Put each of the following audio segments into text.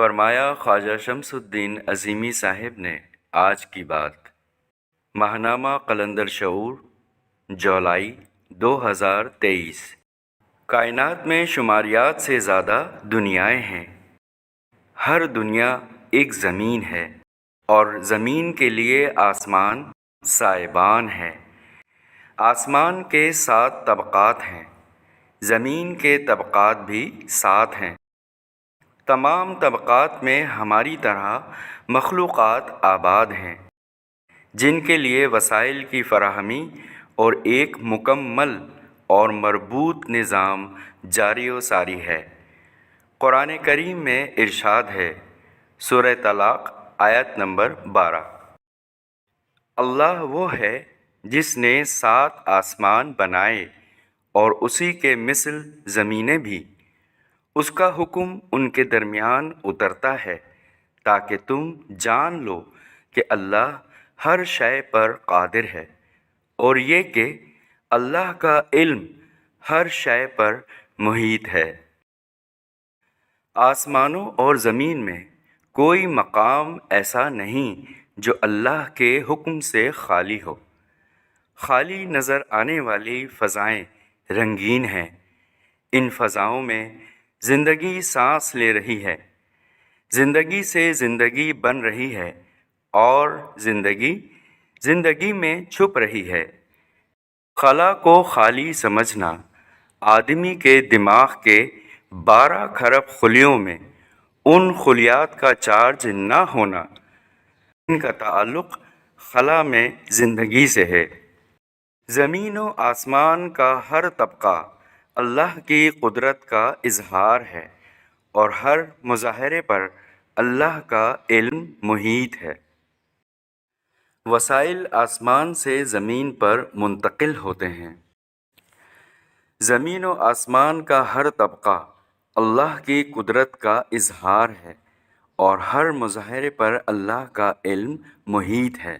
فرمایا خواجہ شمس الدین عظیمی صاحب نے آج کی بات ماہنامہ قلندر شعور جولائی 2023۔ کائنات میں شماریات سے زیادہ دنیائیں ہیں۔ ہر دنیا ایک زمین ہے اور زمین کے لیے آسمان سائبان ہے۔ آسمان کے 7 طبقات ہیں، زمین کے طبقات بھی 7 ہیں۔ تمام طبقات میں ہماری طرح مخلوقات آباد ہیں جن کے لیے وسائل کی فراہمی اور ایک مکمل اور مربوط نظام جاری و ساری ہے۔ قرآن کریم میں ارشاد ہے، سورہ طلاق آیت نمبر 12، اللہ وہ ہے جس نے 7 آسمان بنائے اور اسی کے مثل زمینیں بھی، اس کا حکم ان کے درمیان اترتا ہے تاکہ تم جان لو کہ اللہ ہر شے پر قادر ہے، اور یہ کہ اللہ کا علم ہر شے پر محیط ہے۔ آسمانوں اور زمین میں کوئی مقام ایسا نہیں جو اللہ کے حکم سے خالی ہو۔ خالی نظر آنے والی فضائیں رنگین ہیں، ان فضاؤں میں زندگی سانس لے رہی ہے، زندگی سے زندگی بن رہی ہے اور زندگی میں چھپ رہی ہے۔ خلا کو خالی سمجھنا آدمی کے دماغ کے 12 کھرب خلیوں میں ان خلیات کا چارج نہ ہونا، ان کا تعلق خلا میں زندگی سے ہے۔ زمین و آسمان کا ہر طبقہ اللہ کی قدرت کا اظہار ہے اور ہر مظاہرے پر اللہ کا علم محیط ہے۔ وسائل آسمان سے زمین پر منتقل ہوتے ہیں۔ زمین و آسمان کا ہر طبقہ اللہ کی قدرت کا اظہار ہے اور ہر مظاہرے پر اللہ کا علم محیط ہے۔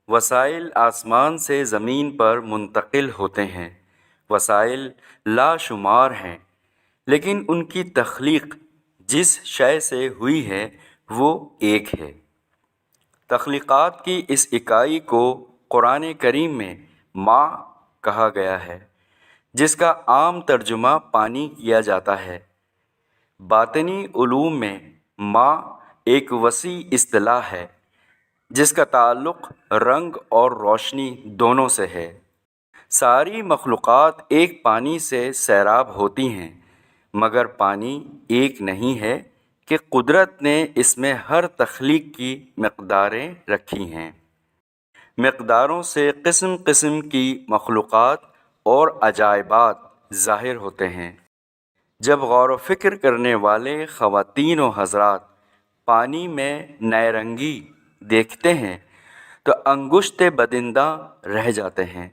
وسائل آسمان سے زمین پر منتقل ہوتے ہیں۔ وسائل لاشمار ہیں، لیکن ان کی تخلیق جس شے سے ہوئی ہے وہ ایک ہے۔ تخلیقات کی اس اکائی کو قرآن کریم میں ماء کہا گیا ہے، جس کا عام ترجمہ پانی کیا جاتا ہے۔ باطنی علوم میں ماء ایک وسیع اصطلاح ہے جس کا تعلق رنگ اور روشنی دونوں سے ہے۔ ساری مخلوقات ایک پانی سے سیراب ہوتی ہیں، مگر پانی ایک نہیں ہے کہ قدرت نے اس میں ہر تخلیق کی مقداریں رکھی ہیں۔ مقداروں سے قسم قسم کی مخلوقات اور عجائبات ظاہر ہوتے ہیں۔ جب غور و فکر کرنے والے خواتین و حضرات پانی میں نئے رنگی دیکھتے ہیں تو انگشت بدنداں رہ جاتے ہیں۔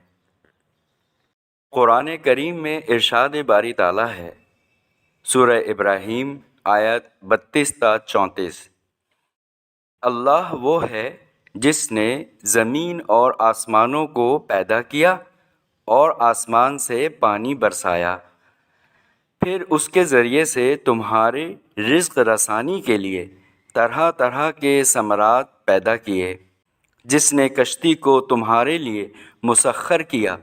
قرآن کریم میں ارشاد باری تعالیٰ ہے، سورہ ابراہیم آیت 32 تا 34، اللہ وہ ہے جس نے زمین اور آسمانوں کو پیدا کیا اور آسمان سے پانی برسایا، پھر اس کے ذریعے سے تمہارے رزق رسانی کے لیے طرح طرح کے ثمرات پیدا کیے، جس نے کشتی کو تمہارے لیے مسخر کیا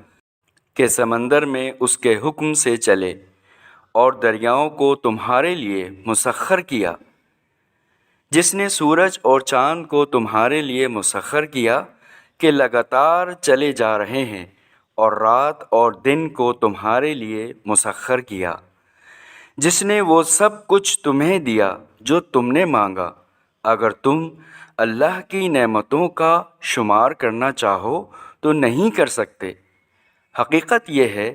کہ سمندر میں اس کے حکم سے چلے، اور دریاؤں کو تمہارے لیے مسخر کیا، جس نے سورج اور چاند کو تمہارے لیے مسخر کیا کہ لگاتار چلے جا رہے ہیں، اور رات اور دن کو تمہارے لیے مسخر کیا، جس نے وہ سب کچھ تمہیں دیا جو تم نے مانگا۔ اگر تم اللہ کی نعمتوں کا شمار کرنا چاہو تو نہیں کر سکتے۔ حقیقت یہ ہے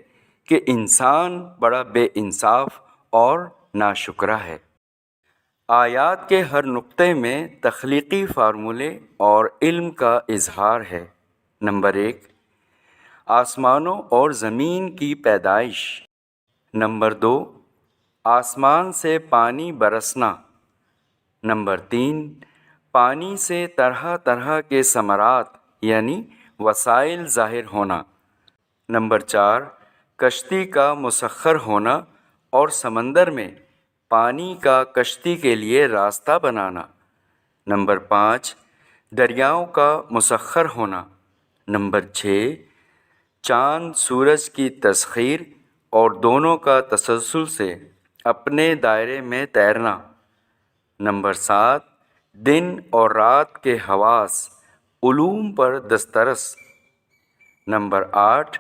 کہ انسان بڑا بے انصاف اور ناشکرا ہے۔ آیات کے ہر نقطے میں تخلیقی فارمولے اور علم کا اظہار ہے۔ نمبر 1، آسمانوں اور زمین کی پیدائش۔ نمبر 2، آسمان سے پانی برسنا۔ نمبر 3، پانی سے طرح طرح کے ثمرات یعنی وسائل ظاہر ہونا۔ نمبر 4، کشتی کا مسخر ہونا اور سمندر میں پانی کا کشتی کے لیے راستہ بنانا۔ نمبر 5، دریاؤں کا مسخر ہونا۔ نمبر 6، چاند سورج کی تسخیر اور دونوں کا تسلسل سے اپنے دائرے میں تیرنا۔ نمبر 7، دن اور رات کے حواس علوم پر دسترس۔ نمبر 8،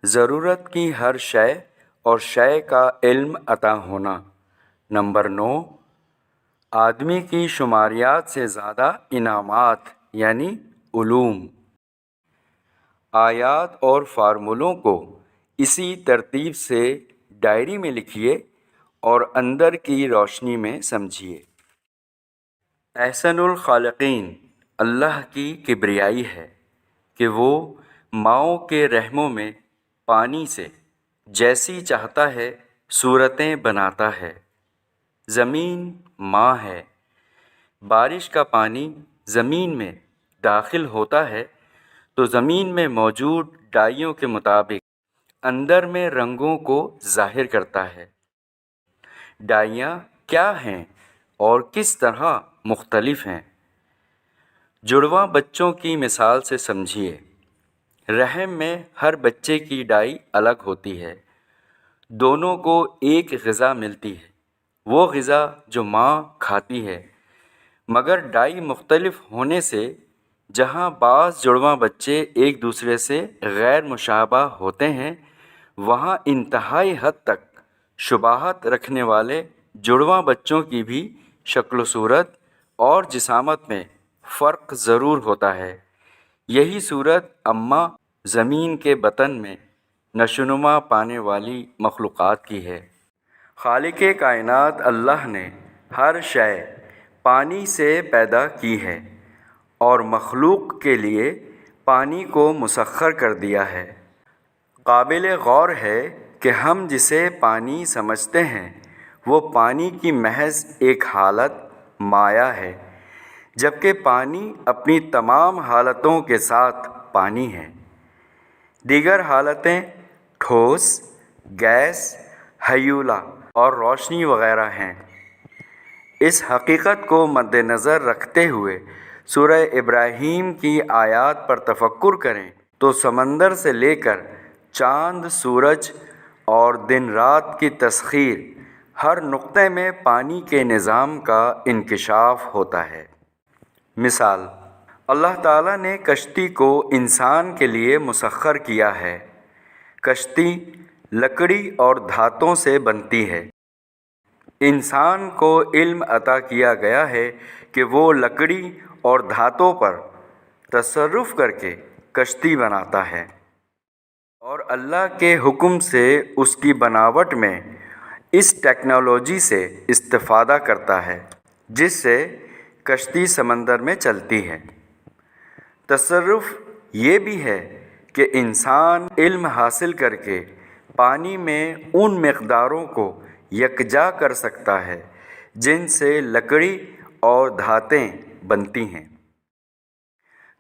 ضرورت کی ہر شے اور شے کا علم عطا ہونا۔ نمبر 9، آدمی کی شماریات سے زیادہ انعامات یعنی علوم۔ آیات اور فارمولوں کو اسی ترتیب سے ڈائری میں لکھیے اور اندر کی روشنی میں سمجھیے۔ احسن الخالقین اللہ کی کبریائی ہے کہ وہ ماؤں کے رحموں میں پانی سے جیسی چاہتا ہے صورتیں بناتا ہے۔ زمین ماں ہے، بارش کا پانی زمین میں داخل ہوتا ہے تو زمین میں موجود ڈائیوں کے مطابق اندر میں رنگوں کو ظاہر کرتا ہے۔ ڈائیاں کیا ہیں اور کس طرح مختلف ہیں؟ جڑواں بچوں کی مثال سے سمجھیے۔ رحم میں ہر بچے کی ڈائی الگ ہوتی ہے، دونوں کو ایک غذا ملتی ہے، وہ غذا جو ماں کھاتی ہے، مگر ڈائی مختلف ہونے سے جہاں بعض جڑواں بچے ایک دوسرے سے غیر مشابہ ہوتے ہیں، وہاں انتہائی حد تک شباہت رکھنے والے جڑواں بچوں کی بھی شکل و صورت اور جسامت میں فرق ضرور ہوتا ہے۔ یہی صورت اماں زمین کے بطن میں نشوونما پانے والی مخلوقات کی ہے۔ خالق کائنات اللہ نے ہر شے پانی سے پیدا کی ہے اور مخلوق کے لیے پانی کو مسخر کر دیا ہے۔ قابل غور ہے کہ ہم جسے پانی سمجھتے ہیں وہ پانی کی محض ایک حالت مائع ہے، جبکہ پانی اپنی تمام حالتوں کے ساتھ پانی ہے۔ دیگر حالتیں ٹھوس، گیس، ہیولہ اور روشنی وغیرہ ہیں۔ اس حقیقت کو مد نظر رکھتے ہوئے سورہ ابراہیم کی آیات پر تفکر کریں تو سمندر سے لے کر چاند، سورج اور دن رات کی تسخیر، ہر نقطے میں پانی کے نظام کا انکشاف ہوتا ہے۔ مثال، اللہ تعالیٰ نے کشتی کو انسان کے لیے مسخر کیا ہے۔ کشتی لکڑی اور دھاتوں سے بنتی ہے۔ انسان کو علم عطا کیا گیا ہے کہ وہ لکڑی اور دھاتوں پر تصرف کر کے کشتی بناتا ہے، اور اللہ کے حکم سے اس کی بناوٹ میں اس ٹیکنالوجی سے استفادہ کرتا ہے جس سے کشتی سمندر میں چلتی ہے۔ تصرف یہ بھی ہے کہ انسان علم حاصل کر کے پانی میں ان مقداروں کو یکجا کر سکتا ہے جن سے لکڑی اور دھاتیں بنتی ہیں۔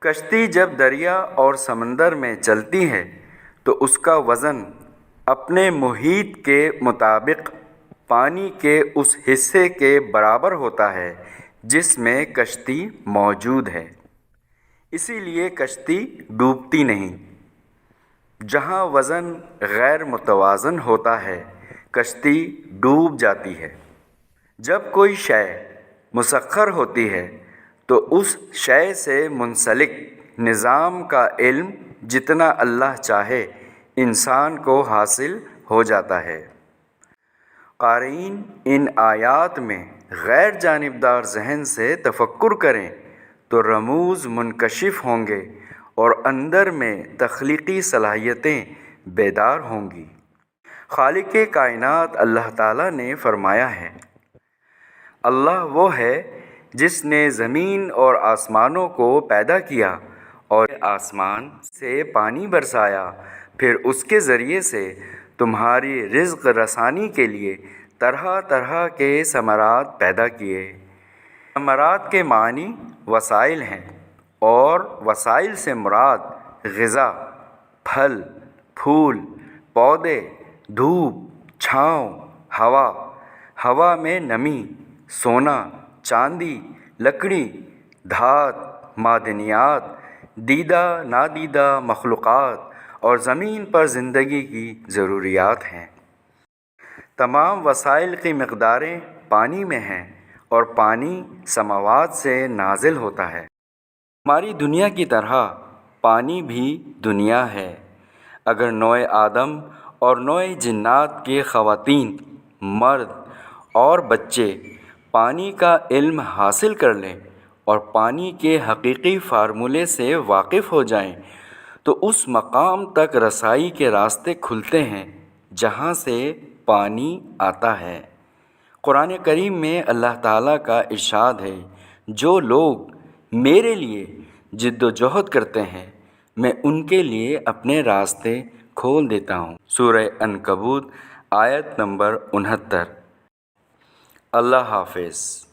کشتی جب دریا اور سمندر میں چلتی ہے تو اس کا وزن اپنے محیط کے مطابق پانی کے اس حصے کے برابر ہوتا ہے جس میں کشتی موجود ہے۔ اسی لیے کشتی ڈوبتی نہیں۔ جہاں وزن غیر متوازن ہوتا ہے کشتی ڈوب جاتی ہے۔ جب کوئی شے مسخر ہوتی ہے تو اس شے سے منسلک نظام کا علم جتنا اللہ چاہے انسان کو حاصل ہو جاتا ہے۔ قارئین ان آیات میں غیر جانبدار ذہن سے تفکر کریں تو رموز منکشف ہوں گے اور اندر میں تخلیقی صلاحیتیں بیدار ہوں گی۔ خالق کائنات اللہ تعالیٰ نے فرمایا ہے، اللہ وہ ہے جس نے زمین اور آسمانوں کو پیدا کیا اور آسمان سے پانی برسایا، پھر اس کے ذریعے سے تمہاری رزق رسانی کے لیے طرح طرح کے ثمرات پیدا کیے۔ ثمرات کے معنی وسائل ہیں، اور وسائل سے مراد غذا، پھل، پھول، پودے، دھوپ، چھاؤں، ہوا، ہوا میں نمی، سونا، چاندی، لکڑی، دھات، معدنیات، دیدہ نادیدہ مخلوقات اور زمین پر زندگی کی ضروریات ہیں۔ تمام وسائل کی مقداریں پانی میں ہیں اور پانی سماوات سے نازل ہوتا ہے۔ ہماری دنیا کی طرح پانی بھی دنیا ہے۔ اگر نوع آدم اور نوع جنات کے خواتین، مرد اور بچے پانی کا علم حاصل کر لیں اور پانی کے حقیقی فارمولے سے واقف ہو جائیں تو اس مقام تک رسائی کے راستے کھلتے ہیں جہاں سے پانی آتا ہے۔ قرآن کریم میں اللہ تعالیٰ کا ارشاد ہے، جو لوگ میرے لیے جد و جہد کرتے ہیں میں ان کے لیے اپنے راستے کھول دیتا ہوں۔ سورہ عنکبوت آیت نمبر 69۔ اللہ حافظ۔